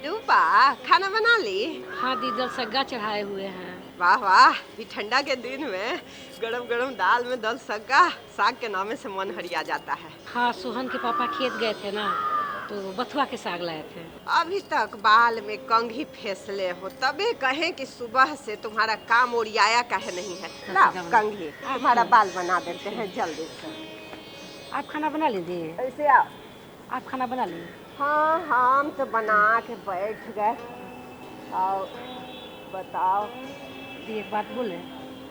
रूपा, खाना बना ली? हाँ दीदी, सग्गा चढ़ाए हुए हैं। वाह वाह, ये ठंडा के दिन में गरम गरम दाल में दल सग्गा, साग के नामे से मन हरिया जाता है। हाँ, सोहन के पापा खेत गए थे ना, तो बथुआ के साग लाए थे। अभी तक बाल में कंघी फैसले हो, तबे कहें कि सुबह से तुम्हारा काम ओरियाया काहे नहीं है। लाओ कंघी, तुम्हारा बाल बना देते हैं जल्दी से। आप खाना बना लीजिए। ऐसे आओ। आप खाना बना लीजिए। हाँ, हम तो बना के बैठ गए। आओ बताओ। एक बात बोले?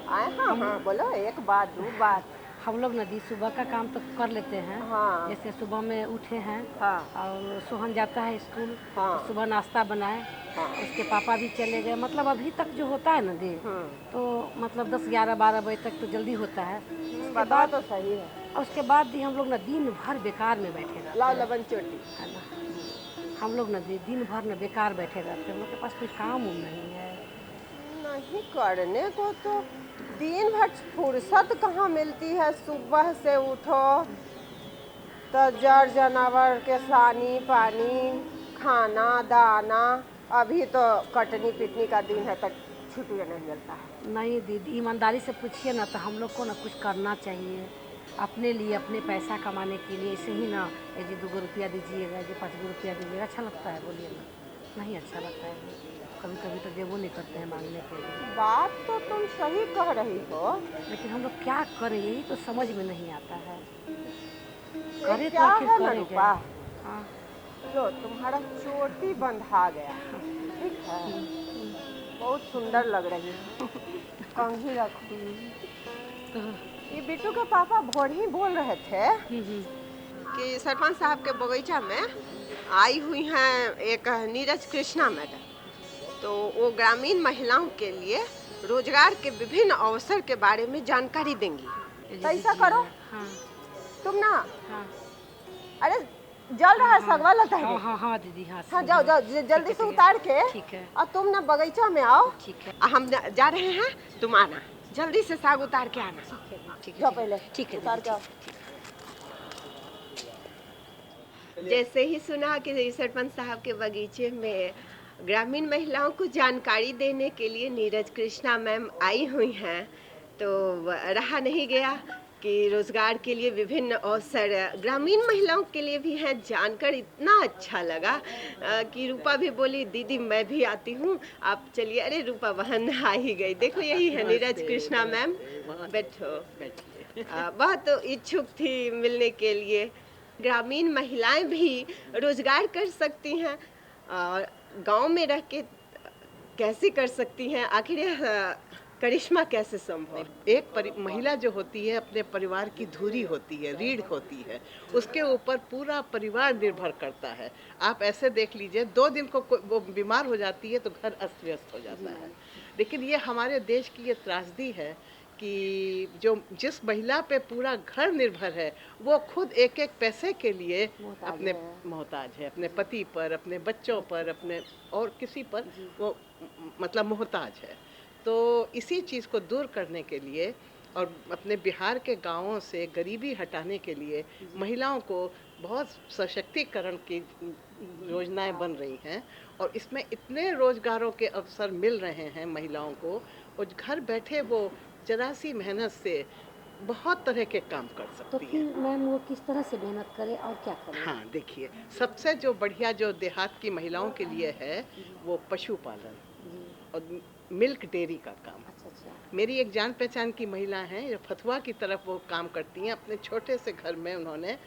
हाँ हाँ, बोलो। एक बात, दो बात। हम लोग नदी सुबह का काम तो कर लेते हैं। हाँ। जैसे सुबह में उठे हैं। हाँ। और सोहन जाता है स्कूल। हाँ। तो सुबह नाश्ता बनाए। हाँ। उसके पापा भी चले गए। मतलब अभी तक जो होता है नदी, तो मतलब 10, 11, 12 बजे तक तो जल्दी होता है। उसके बाद तो सही है। और उसके बाद भी हम लोग ना दिन भर बेकार में बैठे रहते हैं। लाओ लबन चोटी। है ना, हम लोग ना दिन भर न बेकार बैठे रहते हैं। हम लोग के पास कोई काम नहीं है। नहीं करने को तो दिन भर फुर्सत कहाँ मिलती है। सुबह से उठो तो जड़ जानवर के सानी पानी, खाना दाना। अभी तो कटनी पिटनी का दिन है, तक छुट्टियाँ नहीं मिलता है। नहीं दीदी, ईमानदारी से पूछिए ना, तो हम लोग को ना कुछ करना चाहिए अपने लिए, अपने पैसा कमाने के लिए। ऐसे ही ना जी 2 रुपया दीजिएगा, जी 5 रुपया दीजिएगा, अच्छा लगता है? बोलिए ना, नहीं अच्छा लगता है। कभी कभी तो देवो नहीं करते हैं मांगने के लिए। बात तो तुम सही कह रही हो, लेकिन हम लोग क्या करें, यही तो समझ में नहीं आता है। करे तो क्या आखिर है करे रूपा? हाँ, लो तुम्हारा चोटी बंधा गया, ठीक है, बहुत सुंदर लग रही है। कंघी रखो। ये बिट्टू के पापा भोर ही बोल रहे थे कि सरपंच साहब के बगीचा में आई हुई हैं एक नीरज कृष्णा मैडम। तो वो ग्रामीण महिलाओं के लिए रोजगार के विभिन्न अवसर के बारे में जानकारी देंगी। तो ऐसा करो। हाँ। तुम ना, हाँ। अरे जल रहा है सगवा लता है। हाँ हाँ दीदी, हाँ हाँ जाओ जाओ, जल्दी से उतार के। ठीक है। और तुम ना बगीचा में आओ। ठीक है। हम जा रहे हैं, तुम आना जल्दी से, साग उतार के आना। ठीक है। जाओ पहले। ठीक है, उतार के आओ। जैसे ही सुना कि सरपंच साहब के बगीचे में ग्रामीण महिलाओं को जानकारी देने के लिए नीरज कृष्णा मैम आई हुई हैं, तो रहा नहीं गया कि रोजगार के लिए विभिन्न अवसर ग्रामीण महिलाओं के लिए भी हैं। जानकर इतना अच्छा लगा कि रूपा भी बोली दीदी मैं भी आती हूँ, आप चलिए। अरे रूपा बहन आ ही गई, देखो यही है नीरज कृष्णा मैम। बैठो। बहुत इच्छुक थी मिलने के लिए। ग्रामीण महिलाएं भी रोजगार कर सकती हैं और गांव में रह के कैसे कर सकती हैं, आखिर करिश्मा कैसे संभव? एक महिला जो होती है अपने परिवार की धुरी होती है, रीढ़ होती है, उसके ऊपर पूरा परिवार निर्भर करता है। आप ऐसे देख लीजिए, 2 दिन को वो बीमार हो जाती है तो घर अस्त व्यस्त हो जाता है। लेकिन ये हमारे देश की ये त्रासदी है कि जिस महिला पे पूरा घर निर्भर है, वो खुद एक एक पैसे के लिए अपने मोहताज है, अपने पति पर, अपने बच्चों पर, अपने और किसी पर वो मतलब मोहताज है। तो इसी चीज़ को दूर करने के लिए और अपने बिहार के गांवों से गरीबी हटाने के लिए महिलाओं को बहुत सशक्तिकरण की योजनाएं बन रही हैं और इसमें इतने रोजगारों के अवसर मिल रहे हैं महिलाओं को, और घर बैठे वो जरा सी मेहनत से बहुत तरह के काम कर सकती तो फिर मैम वो किस तरह से मेहनत करे और क्या करे? हाँ देखिए, सबसे जो बढ़िया जो देहात की महिलाओं के लिए है वो पशुपालन और मिल्क डेयरी का काम। अच्छा। मेरी एक जान पहचान की महिला हैं जो फतुहा की तरफ वो काम करती हैं। अपने छोटे से घर में उन्होंने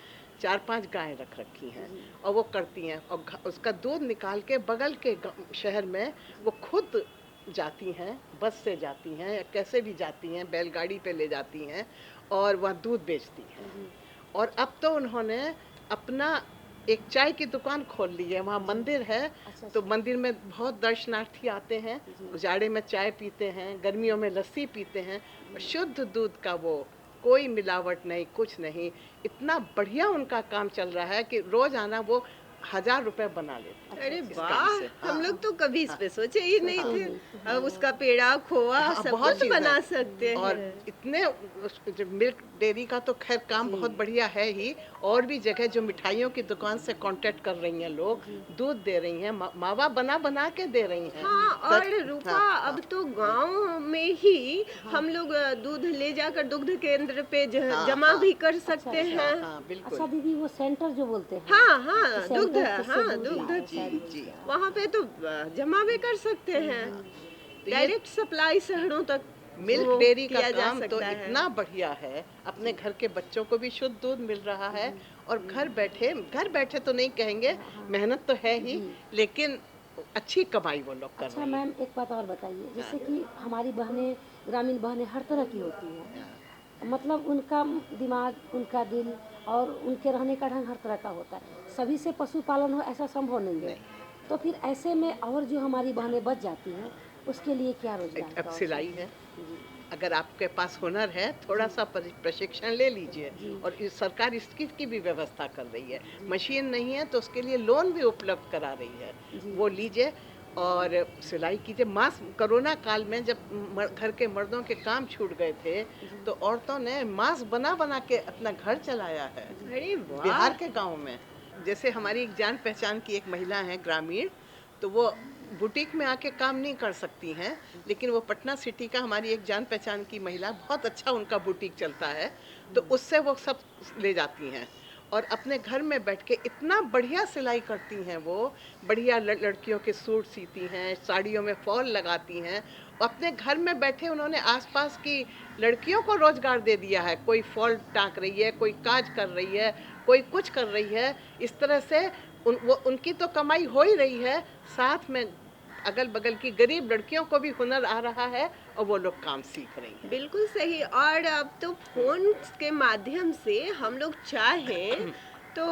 4-5 गायें रख रखी हैं और वो करती हैं और उसका दूध निकाल के बगल के शहर में वो खुद जाती हैं, बस से जाती हैं या कैसे भी जाती हैं, बैलगाड़ी पे ले जाती हैं और वहाँ दूध बेचती हैं। और अब तो उन्होंने अपना एक चाय की दुकान खोल ली है, वहाँ मंदिर है। अच्छा, तो अच्छा। मंदिर में बहुत दर्शनार्थी आते हैं, जाड़े में चाय पीते हैं, गर्मियों में लस्सी पीते हैं। और शुद्ध दूध का वो, कोई मिलावट नहीं, कुछ नहीं। इतना बढ़िया उनका काम चल रहा है कि रोज आना वो 1000 रुपए बना लेते हैं अरे इस वाह, काम से। हम हाँ, लोग तो कभी इस पे सोचे ही नहीं सोचे ही थे। नहीं थे, अब हाँ। उसका पेड़ा, खोआ हाँ, सब बहुत कुछ चीज़ बना है। सकते और हैं। इतने जो मिल्क डेयरी का तो खैर काम जी। बहुत बढ़िया है ही। और भी जगह जो मिठाइयों की दुकान से कांटेक्ट कर रही हैं लोग, दूध दे रही हैं, मावा बना बना के दे रही हैं। हाँ, और रूपा हाँ, अब तो गांव में ही हम लोग दूध ले जाकर दुग्ध केंद्र पे हाँ, जमा हाँ। भी कर अच्छा, सकते अच्छा। हैं। हाँ, अच्छा बिल्कुल। दीदी, वो सेंटर जो बोलते हैं, हाँ तो हाँ, दुग्ध, सेंटर से हाँ दूध दुग्ध, लाओ, जी, शायद जी। क्या। वहाँ पे तो जमा भी कर सकते हैं। तो ये डायरेक्ट सप्लाई शहरों तक मिल्क वो डेयरी का किया जा काम तो सकता है। इतना बढ़िया है। अपने घर के बच्चों को भी शुद्ध दूध मिल रहा है। और घर बैठे तो नहीं कहेंगे, मेहनत तो है ही, लेकिन अच्छी कमाई वो लोग कर अच्छा रही मैम, एक बात और बताइए, हैं। जैसे कि हमारी बहनें, ग्रामीण बहनें हर तरह की होती हैं, हाँ, मतलब उनका दिमाग, उनका दिल और उनके रहने का ढंग हर तरह का होता है। सभी से पशुपालन हो ऐसा संभव नहीं है। नहीं। तो फिर ऐसे में और जो हमारी बहनें बच जाती हैं, उसके लिए क्या रोजगार अब का अवसर सिलाई है। जी, अगर आपके पास हुनर है, थोड़ा सा प्रशिक्षण ले लीजिए। जी। और इस सरकार इसकी की भी व्यवस्था कर रही है। मशीन नहीं है तो उसके लिए लोन भी उपलब्ध करा रही है, जी। वो लीजिए और सिलाई कीजिए। मास्क, कोरोना काल में जब घर के मर्दों के काम छूट गए थे, तो औरतों ने मास्क बना बना के अपना घर चलाया है अरे वाह, बिहार के गांव में। जैसे हमारी एक जान पहचान की एक महिला है ग्रामीण, तो वो बुटीक में आके काम नहीं कर सकती हैं, लेकिन वो पटना सिटी का, हमारी एक जान पहचान की महिला, बहुत अच्छा उनका बुटीक चलता है, तो उससे वो सब ले जाती हैं और अपने घर में बैठ के इतना बढ़िया सिलाई करती हैं। वो बढ़िया लड़कियों के सूट सीती हैं, साड़ियों में फॉल लगाती हैं। अपने घर में बैठे उन्होंने आसपास की लड़कियों को रोजगार दे दिया है। कोई फॉल टाँक रही है, कोई काज कर रही है, कोई कुछ कर रही है। इस तरह से उनकी तो कमाई हो ही रही है, साथ में अगल बगल की गरीब लड़कियों को भी हुनर आ रहा है और वो लोग काम सीख रही हैं। बिल्कुल सही। और अब तो फोन के माध्यम से हम लोग चाहें तो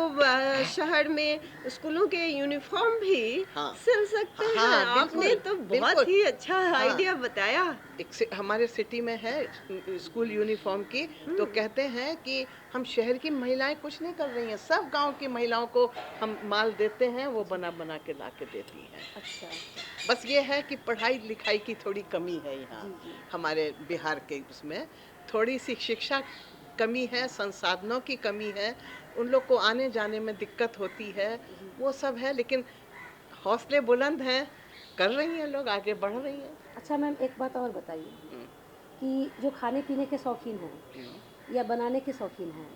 शहर में स्कूलों के यूनिफॉर्म भी हाँ, सिल सकते हैं। हाँ, आपने बिल्कुल, तो बहुत बिल्कुल। ही अच्छा हाँ। आइडिया बताया। हमारे सिटी में है स्कूल यूनिफॉर्म की, तो कहते हैं कि हम शहर की महिलाएं कुछ नहीं कर रही हैं, सब गांव की महिलाओं को हम माल देते हैं, वो बना बना के ला के देती हैं। अच्छा, बस ये है कि पढ़ाई लिखाई की थोड़ी कमी है यहाँ हमारे बिहार के उसमें, थोड़ी सी शिक्षा कमी है, संसाधनों की कमी है, उन लोग को आने जाने में दिक्कत होती है, वो सब है। लेकिन हौसले बुलंद हैं, कर रही हैं, लोग आगे बढ़ रही हैं। अच्छा मैम, एक बात और बताइए हम्म, कि जो खाने पीने के शौकीन हैं हम्म। या बनाने के शौकीन हैं,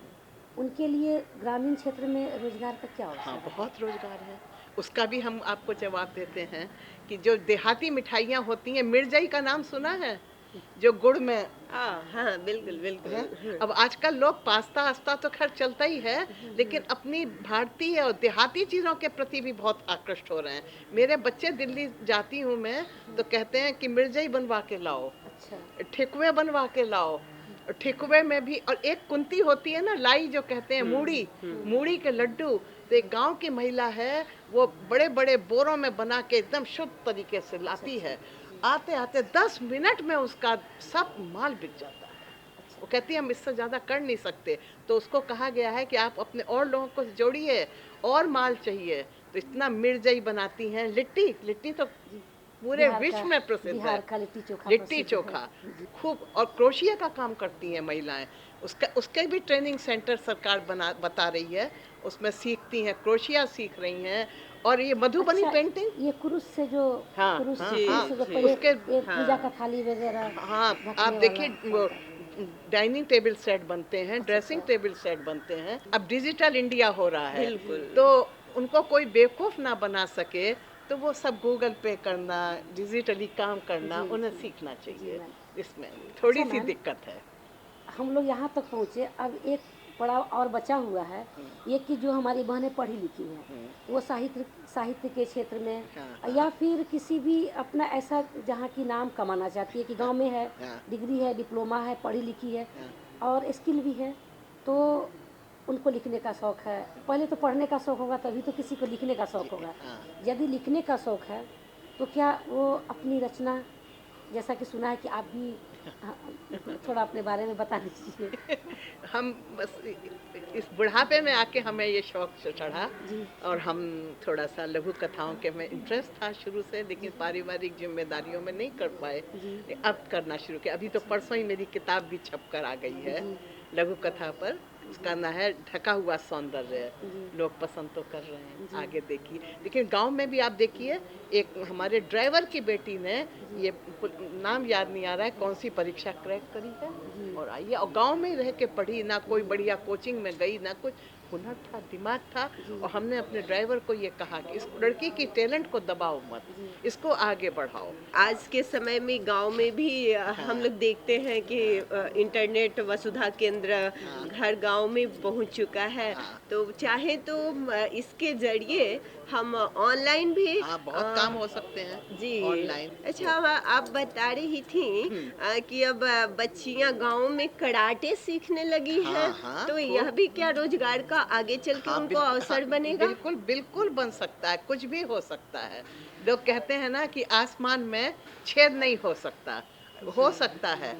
उनके लिए ग्रामीण क्षेत्र में रोजगार का क्या अवसर हाँ, है? बहुत रोजगार है। उसका भी हम आपको जवाब देते हैं कि जो देहाती मिठाइयाँ होती हैं, मिर्जई का नाम सुना है, जो गुड़ में हाँ, बिल्कुल बिल्कुल। है। अब आजकल लोग पास्ता आस्ता तो खैर चलता ही है, लेकिन अपनी भारतीय और देहाती चीज़ों के प्रति भी बहुत आकृष्ट हो रहे हैं। मेरे बच्चे, दिल्ली जाती हूँ मैं तो कहते हैं कि मिर्जई बनवा के लाओ, अच्छा, ठेकुए बनवा के लाओ। और ठेकुए में भी, और एक कुंती होती है ना, लाई जो कहते हैं, मूढ़ी, मूढ़ी के लड्डू। तो एक गांव की महिला है, वो बड़े बड़े बोरों में बना के एकदम शुद्ध तरीके से लाती है। आते आते 10 मिनट में उसका सब माल बिक जाता है। वो कहती है हम इससे ज़्यादा कर नहीं सकते। तो उसको कहा गया है कि आप अपने और लोगों को जोड़िए, और माल चाहिए। तो इतना मिर्जई बनाती हैं। लिट्टी, लिट्टी तो पूरे बिहार विश्व का- में प्रसिद्ध है। बिहार का लिट्टी चोखा लिट्टी प्रसिद्ध चोखा है। खूब, और क्रोशिया का काम करती हैं महिलाएं। उसके भी ट्रेनिंग सेंटर सरकार बता रही है, उसमें सीखती हैं, क्रोशिया सीख रही हैं। और ये मधुबनी अच्छा, पेंटिंग, ये क्रूस से जो हाँ, क्रूस हाँ, क्रूस हाँ, जो पहले उसके, ये हाँ। पूजा का थाली वगैरह हाँ, ढकने आप देखिए वाला वो बनता है। डाइनिंग टेबल सेट बनते हैं, ड्रेसिंग अच्छा। टेबल सेट बनते हैं। अब डिजिटल इंडिया हो रहा है, बिल्कुल। तो उनको कोई बेवकूफ़ ना बना सके, तो वो सब गूगल पे करना, डिजिटली काम करना, जी, उन्हें जी, सीखना जी चाहिए। मैम। इसमें थोड़ी अच्छा सी मैम, दिक्कत है। हम लोग यहाँ तक पहुँचे, अब एक पड़ा और बचा हुआ है। एक कि जो हमारी बहनें पढ़ी लिखी हैं, वो साहित्य साहित्य के क्षेत्र में हाँ, या फिर किसी भी अपना ऐसा जहाँ की नाम कमाना चाहती है कि गांव में है, हाँ, डिग्री है, डिप्लोमा है, पढ़ी लिखी है हाँ, और स्किल भी है, तो उनको लिखने का शौक़ है। पहले तो पढ़ने का शौक़ होगा तभी तो किसी को लिखने का शौक़ होगा। हाँ। यदि लिखने का शौक़ है तो क्या वो अपनी रचना, जैसा कि सुना है कि आप भी थोड़ा अपने बारे में बता दीजिए। हम बस इस बुढ़ापे में आके हमें ये शौक चढ़ा जी और हम थोड़ा सा लघु कथाओं के में इंटरेस्ट था शुरू से, लेकिन पारिवारिक जिम्मेदारियों में नहीं कर पाए। जी अब करना शुरू किया। अभी तो परसों ही मेरी किताब भी छप कर आ गई है जी लघु कथा पर। उसका नाम है ढका हुआ सौंदर्य। जी लोग पसंद तो कर रहे हैं, जी आगे देखिए। लेकिन गांव में भी आप देखिए, एक हमारे ड्राइवर की बेटी ने ये नाम याद नहीं आ रहा है कौन सी परीक्षा क्रैक करी है जी और आई है, और गांव में ही रह के पढ़ी, ना कोई बढ़िया कोचिंग में गई, ना कुछ। हुनर था, दिमाग था। जी और हमने अपने ड्राइवर को ये कहा कि इस लड़की की टैलेंट को दबाओ मत, जी इसको आगे बढ़ाओ। आज के समय में गांव में भी हम हाँ, लोग देखते हैं कि इंटरनेट वसुधा केंद्र हाँ, घर गांव में पहुंच चुका है। हाँ, तो चाहे तो इसके जरिए हम ऑनलाइन भी हाँ, बहुत काम हो सकते हैं जी। ऑनलाइन। अच्छा, आप बता रही थी कि अब बच्चियां गांव में कराटे सीखने लगी हैं। हाँ, हाँ, तो यह खूब। भी क्या रोजगार का आगे चल के हाँ, उनको अवसर बनेगा? बिल्कुल, बिल्कुल बन सकता है, कुछ भी हो सकता है। लोग कहते हैं ना कि आसमान में छेद नहीं हो सकता, हो सकता है।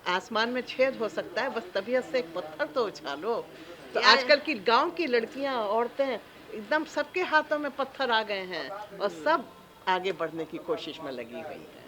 आसमान में छेद हो सकता है, बस तबीयत से एक पत्थर तो उछालो। तो या आजकल की गाँव की लड़कियाँ, औरतें एकदम सबके हाथों में पत्थर आ गए हैं और सब आगे बढ़ने की कोशिश में लगी हुई हैं।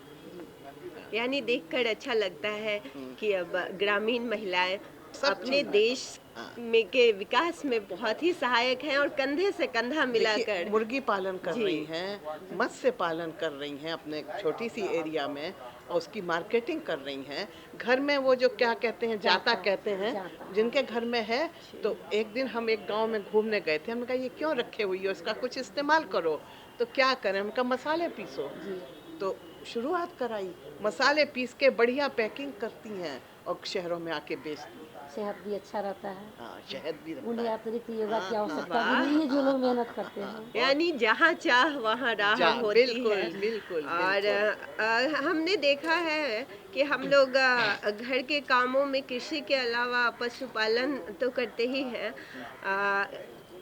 यानी देखकर अच्छा लगता है हुँ, कि अब ग्रामीण महिलाएं सब अपने चीज़ में। देश हाँ। में के विकास में बहुत ही सहायक हैं और कंधे से कंधा देखिए, मिलाकर। मुर्गी पालन कर जी। रही हैं, मत्स्य पालन कर रही हैं अपने छोटी सी एरिया में और उसकी मार्केटिंग कर रही हैं। घर में वो जो क्या कहते हैं, जाता कहते हैं, जाता जिनके घर में है। तो एक दिन हम एक गांव में घूमने गए थे, हमने कहा ये क्यों रखे हुई हो, इसका कुछ इस्तेमाल करो। तो क्या करें, हम कहा मसाले पीसो। जी तो शुरुआत कराई, मसाले पीस के बढ़िया पैकिंग करती हैं और शहरों में आके बेचती हैं। सेहत भी अच्छा रहता है। हाँ, शहद भी रहता उन्हें है। अतिरिक्त योगा हाँ, की हाँ, आवश्यकता भी वाह! नहीं है जो लोग मेहनत करते हैं। यानी जहाँ चाह वहाँ राह जा होती है। बिल्कुल, बिल्कुल, और बिल्कुल। हमने देखा है कि हम लोग घर के कामों में कृषि के अलावा पशुपालन तो करते ही हैं।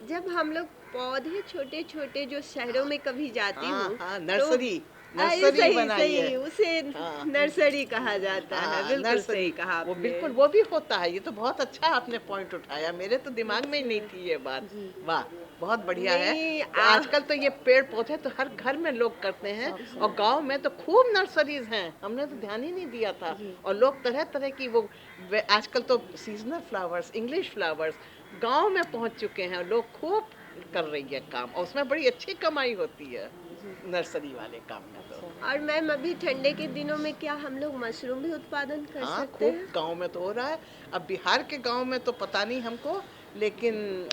जब हम लोग पौधे छोटे-छोटे जो शहरों में कभी जाती हाँ, हूँ, हाँ, तो नर्सरी, नर्सरी सही बनाई है। सही उसे हाँ, नर्सरी कहा जाता है। हाँ, बिल्कुल सही नर्सरी, कहा वो आपने। बिल्कुल वो भी होता है। ये तो बहुत अच्छा आपने पॉइंट उठाया, मेरे तो दिमाग में ही नहीं थी ये बात। जी वाह! बहुत बढ़िया है। नहीं तो आजकल तो ये पेड़-पौधे तो हर घर में लोग करते हैं शौक से। और गाँव में तो खूब नर्सरीज़ हैं। हमने तो ध्यान ही नहीं दिया था। जी और लोग तरह-तरह की वो आजकल तो सीज़नल फ्लावर्स, इंग्लिश फ्लावर्स गाँव में पहुँच चुके हैं और लोग खूब कर रही है काम और उसमें बड़ी अच्छी कमाई होती है, जी नर्सरी वाले काम में तो। अच्छा और मैम, अभी ठंडे के दिनों में क्या हम लोग मशरूम भी उत्पादन कर हाँ, सकते खूब हैं? गाँव में तो हो रहा है। अब बिहार के गाँव में तो पता नहीं हमको, लेकिन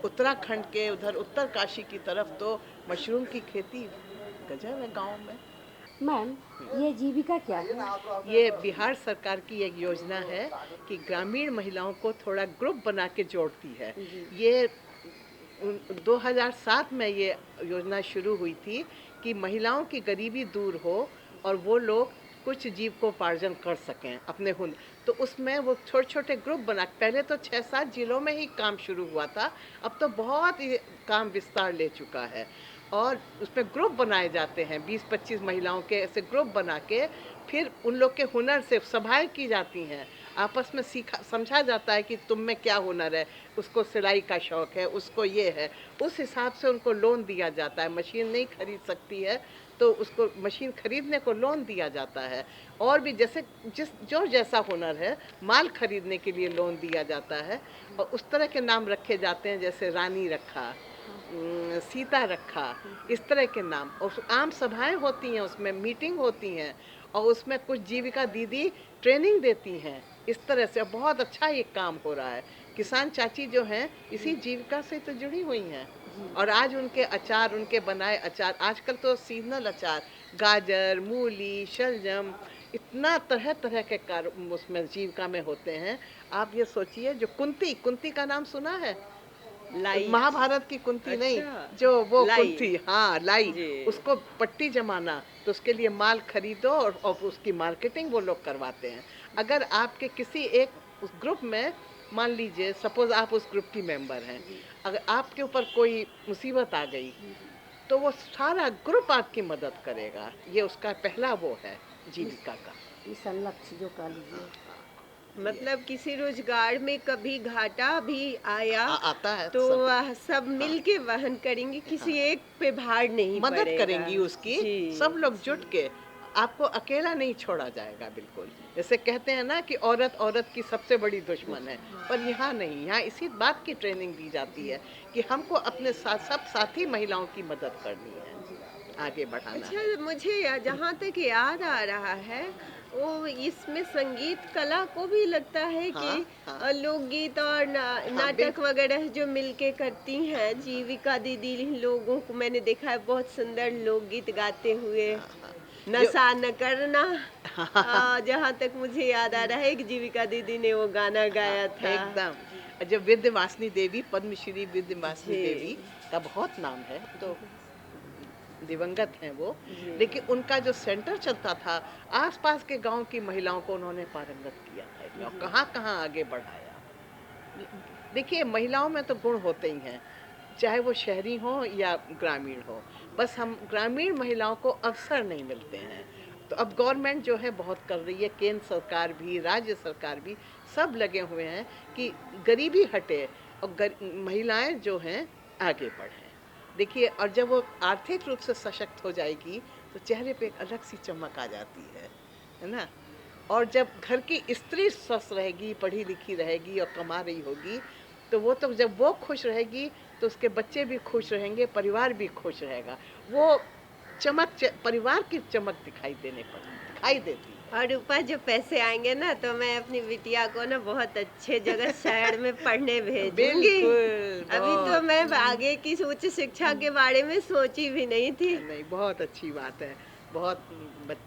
उत्तराखंड के उधर उत्तरकाशी की तरफ तो मशरूम की खेती गजब है गाँव में। मैम, ये जीविका क्या है? ये बिहार सरकार की एक योजना है कि ग्रामीण महिलाओं को थोड़ा ग्रुप बना के जोड़ती है। जी ये 2007 में ये योजना शुरू हुई थी कि महिलाओं की गरीबी दूर हो और वो लोग कुछ जीविकोपार्जन कर सकें अपने हुनर। तो उसमें वो छोटे-छोटे ग्रुप बना, पहले तो 6-7 जिलों में ही काम शुरू हुआ था, अब तो बहुत ही काम विस्तार ले चुका है। और उसमें ग्रुप बनाए जाते हैं, 20-25 महिलाओं के ऐसे ग्रुप बना के, फिर उन लोग के हुनर से सभाएँ की जाती हैं। आपस में सीखा समझा जाता है कि तुम में क्या हुनर है, उसको सिलाई का शौक है, उसको ये है। उस हिसाब से उनको लोन दिया जाता है। मशीन नहीं खरीद सकती है, तो उसको मशीन खरीदने को लोन दिया जाता है। और भी जैसे जो जैसा हुनर है, माल खरीदने के लिए लोन दिया जाता है और उस तरह के नाम रखे जाते हैं, जैसे रानी रखा, सीता रखा, इस तरह के नाम। और आम सभाएँ होती हैं, उसमें मीटिंग होती हैं और उसमें कुछ जीविका दीदी ट्रेनिंग देती हैं। इस तरह से बहुत अच्छा ये काम हो रहा है। किसान चाची जो हैं, इसी जीविका से तो जुड़ी हुई हैं। और आज उनके अचार, उनके बनाए अचार, आजकल तो सीज़नल अचार, गाजर, मूली, शलजम, इतना तरह तरह के कार्य उसमें जीविका में होते हैं। आप ये सोचिए, जो कुंती, कुंती का नाम सुना है? लाई। महाभारत की कुंती नहीं, अच्छा। जो वो लाई। कुंती, हाँ लाई, जी। उसको पट्टी जमाना, तो उसके लिए माल खरीदो और उसकी मार्केटिंग वो लोग करवाते हैं। अगर आपके किसी एक उस ग्रुप में, मान लीजिए सपोज आप उस ग्रुप की मेंबर हैं, अगर आपके ऊपर कोई मुसीबत आ गई तो वो सारा ग्रुप आपकी मदद करेगा। ये उसका पहला वो है जीविका का। मिशन लक्ष्य जो कह लीजिए। मतलब किसी रोजगार में कभी घाटा भी आया आता है तो सब। वह सब हाँ, मिल के वहन करेंगे, हाँ, किसी एक पे भार नहीं मदद पड़ेगा। करेंगी उसकी, जी। सब लोग जी। जुट के। आपको अकेला नहीं छोड़ा जाएगा बिल्कुल। जैसे कहते हैं ना कि औरत औरत की सबसे बड़ी दुश्मन है, पर यहाँ नहीं, यहाँ इसी बात की ट्रेनिंग दी जाती है कि हमको अपने साथ सब साथी महिलाओं की मदद करनी है, आगे बढ़ाना अच्छा, है। मुझे जहाँ तक याद आ रहा है, वो इसमें संगीत कला को भी लगता है कि हाँ, हाँ, लोकगीत और हाँ, नाटक वगैरह जो मिलके करती हैं, जीविका दीदी, इन लोगों को मैंने देखा है बहुत सुंदर लोकगीत गाते हुए। हाँ, हाँ। जो नशा न करना, हाँ, जहाँ तक मुझे याद आ रहा है कि जीविका दीदी ने वो गाना हाँ, गाया था। एकदम। जो विंध्यवासिनी देवी, पद्मश्री विंध्यवासिनी देवी जी। का बहुत नाम है, तो दिवंगत हैं वो, जी। लेकिन उनका जो सेंटर चलता था, आसपास के गांव की महिलाओं को उन्होंने पारंगत किया था इसमें, और कहाँ-कहाँ आगे बढ़ाया। देखिए, महिलाओं में तो गुण होते ही हैं, चाहे वो शहरी हो या ग्रामीण हो, बस हम ग्रामीण महिलाओं को अवसर नहीं मिलते हैं। तो अब गवर्नमेंट जो है बहुत कर रही है, केंद्र सरकार भी, राज्य सरकार भी, सब लगे हुए हैं कि गरीबी हटे और महिलाएं जो हैं आगे बढ़ें। देखिए, और जब वो आर्थिक रूप से सशक्त हो जाएगी तो चेहरे पे एक अलग सी चमक आ जाती है ना? और जब घर की स्त्री स्वस्थ रहेगी, पढ़ी लिखी रहेगी और कमा रही होगी, तो वो तो जब वो खुश रहेगी तो उसके बच्चे भी खुश रहेंगे, परिवार भी खुश रहेगा। वो परिवार की चमक दिखाई देती है। और ऊपर जो पैसे आएंगे ना, तो मैं अपनी बिटिया को ना बहुत अच्छे जगह शहर में पढ़ने भेजूंगी। बिल्कुल, अभी तो बहुत। मैं आगे की उच्च शिक्षा के बारे में सोची भी नहीं थी। नहीं, बहुत अच्छी बात है। बहुत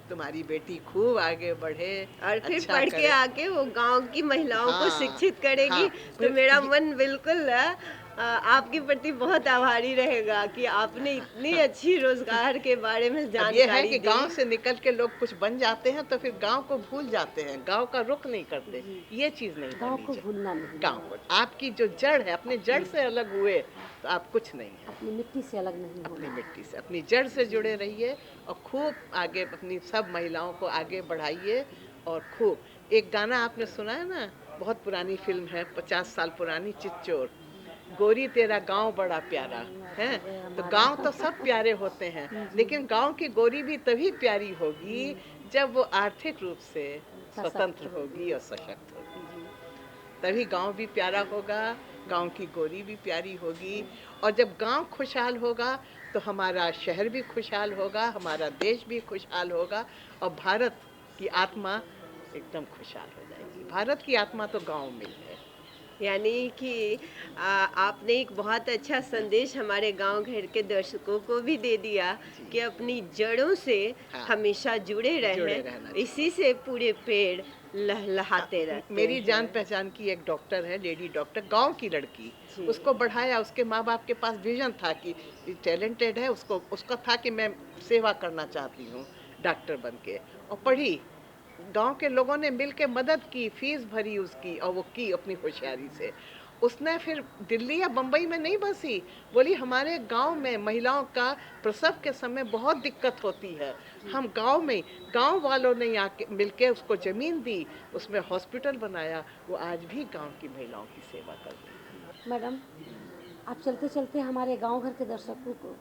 तुम्हारी बेटी खूब आगे बढ़े, और फिर अच्छा पढ़ के करे। आके वो गांव की महिलाओं को हाँ, शिक्षित करेगी। हाँ, तो मेरा ये मन बिल्कुल आपके प्रति बहुत आभारी रहेगा कि आपने इतनी अच्छी रोजगार के बारे में अब ये है जानकारी कि दी। गांव से निकल के लोग कुछ बन जाते हैं तो फिर गांव को भूल जाते हैं, गांव का रुख नहीं करते। ये चीज़ नहीं गाँव होनी को चाहिए। भूलना नहीं। गांव को, आपकी जो जड़ है, अपने जड़ से अलग हुए तो आप कुछ नहीं है। अपनी मिट्टी से अलग नहीं अपनी होना। मिट्टी से, अपनी जड़ से जुड़े रहिए और खूब आगे अपनी सब महिलाओं को आगे बढ़ाइए। और खूब एक गाना आपने सुना है ना, बहुत पुरानी फिल्म है, 50 साल पुरानी, चिच्चोर, गोरी तेरा गांव बड़ा प्यारा है। तो गांव तो सब प्यारे होते हैं, लेकिन गांव की गोरी भी तभी प्यारी होगी जब वो आर्थिक रूप से स्वतंत्र होगी और सशक्त होगी। तभी गांव भी प्यारा होगा, गांव की गोरी भी प्यारी होगी। और जब गांव खुशहाल होगा तो हमारा शहर भी खुशहाल होगा, हमारा देश भी खुशहाल होगा और भारत की आत्मा एकदम खुशहाल हो जाएगी। भारत की आत्मा तो गांव में ही है। यानी कि आपने एक बहुत अच्छा संदेश हमारे गांव घर के दर्शकों को भी दे दिया जी। कि अपनी जड़ों से हाँ, हमेशा जुड़े जुड़े रहें। रहना चाहिए। इसी से पूरे पेड़ लहलहाते रहते मेरी जान हैं। पहचान की एक डॉक्टर है, लेडी डॉक्टर, गांव की लड़की, जी। उसको बढ़ाया। उसके माँ बाप के पास विजन था कि टैलेंटेड है, उसका था कि मैं सेवा करना चाहती हूँ डॉक्टर बन के, और पढ़ी। गांव के लोगों ने मिल के मदद की, फीस भरी उसकी, और वो की अपनी होशियारी से। उसने फिर दिल्ली या बम्बई में नहीं बसी, बोली हमारे गांव में महिलाओं का प्रसव के समय बहुत दिक्कत होती है, हम गांव वालों ने आके मिलके उसको ज़मीन दी, उसमें हॉस्पिटल बनाया। वो आज भी गांव की महिलाओं की सेवा करती है। मैडम, आप चलते चलते हमारे गांव घर के दर्शकों को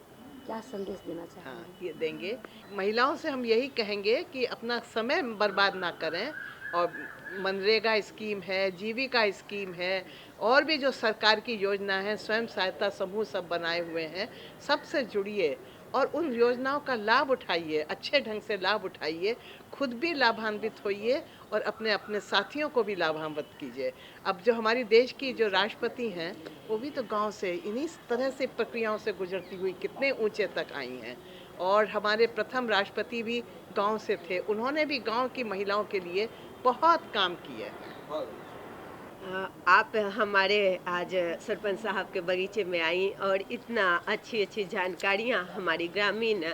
क्या संदेश देना हाँ, चाहेंगे? ये देंगे। महिलाओं से हम यही कहेंगे कि अपना समय बर्बाद ना करें, और मनरेगा स्कीम है, जीविका स्कीम है, और भी जो सरकार की योजना है, स्वयं सहायता समूह सब बनाए हुए हैं, सबसे जुड़िए और उन योजनाओं का लाभ उठाइए, अच्छे ढंग से लाभ उठाइए, खुद भी लाभान्वित होइए और अपने अपने साथियों को भी लाभान्वित कीजिए। अब जो हमारी देश की जो राष्ट्रपति हैं, वो भी तो गांव से, इन्हीं तरह से प्रक्रियाओं से गुजरती हुई कितने ऊंचे तक आई हैं। और हमारे प्रथम राष्ट्रपति भी गांव से थे, उन्होंने भी गांव की महिलाओं के लिए बहुत काम किए हैं। आप हमारे आज सरपंच साहब के बगीचे में आई और इतना अच्छी अच्छी जानकारियाँ हमारी ग्रामीण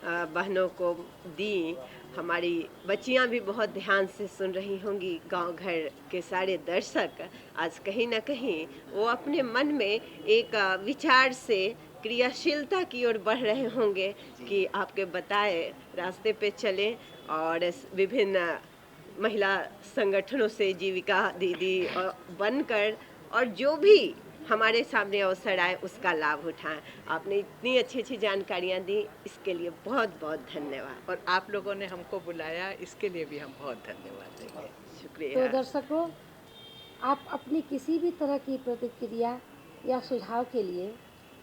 बहनों को दी। हमारी बच्चियाँ भी बहुत ध्यान से सुन रही होंगी, गांव घर के सारे दर्शक आज कहीं ना कहीं वो अपने मन में एक विचार से क्रियाशीलता की ओर बढ़ रहे होंगे कि आपके बताए रास्ते पे चलें और विभिन्न महिला संगठनों से जीविका दीदी बनकर और जो भी हमारे सामने अवसर आए उसका लाभ उठाएं। आपने इतनी अच्छी अच्छी जानकारियां दी, इसके लिए बहुत बहुत धन्यवाद। और आप लोगों ने हमको बुलाया, इसके लिए भी हम बहुत धन्यवाद देंगे। तो शुक्रिया। दर्शकों, आप अपनी किसी भी तरह की प्रतिक्रिया या सुझाव के लिए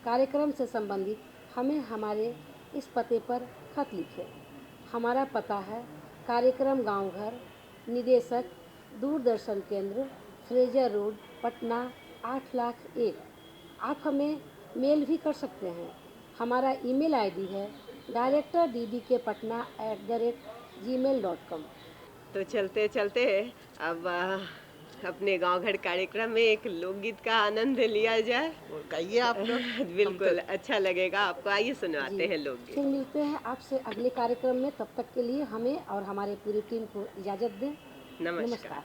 कार्यक्रम से संबंधित हमें हमारे इस पते पर खत लिखें। हमारा पता है कार्यक्रम गांव घर, निदेशक दूरदर्शन केंद्र, फ्रेजर रोड, पटना 8,01,000। आप हमें मेल भी कर सकते हैं। हमारा ईमेल आईडी है directorddkpatna@gmail.com। तो चलते चलते अब अपने गांव घर कार्यक्रम में एक लोकगीत का आनंद लिया जाए। वो गाइए आप लोग। बिल्कुल अच्छा लगेगा आपको। आइए सुनवाते हैं जी, लोकगीत। फिर मिलते हैं आपसे अगले कार्यक्रम में। तब तक के लिए हमें और हमारे पूरी टीम को इजाज़त दें। नमस्कार। नमस्कार।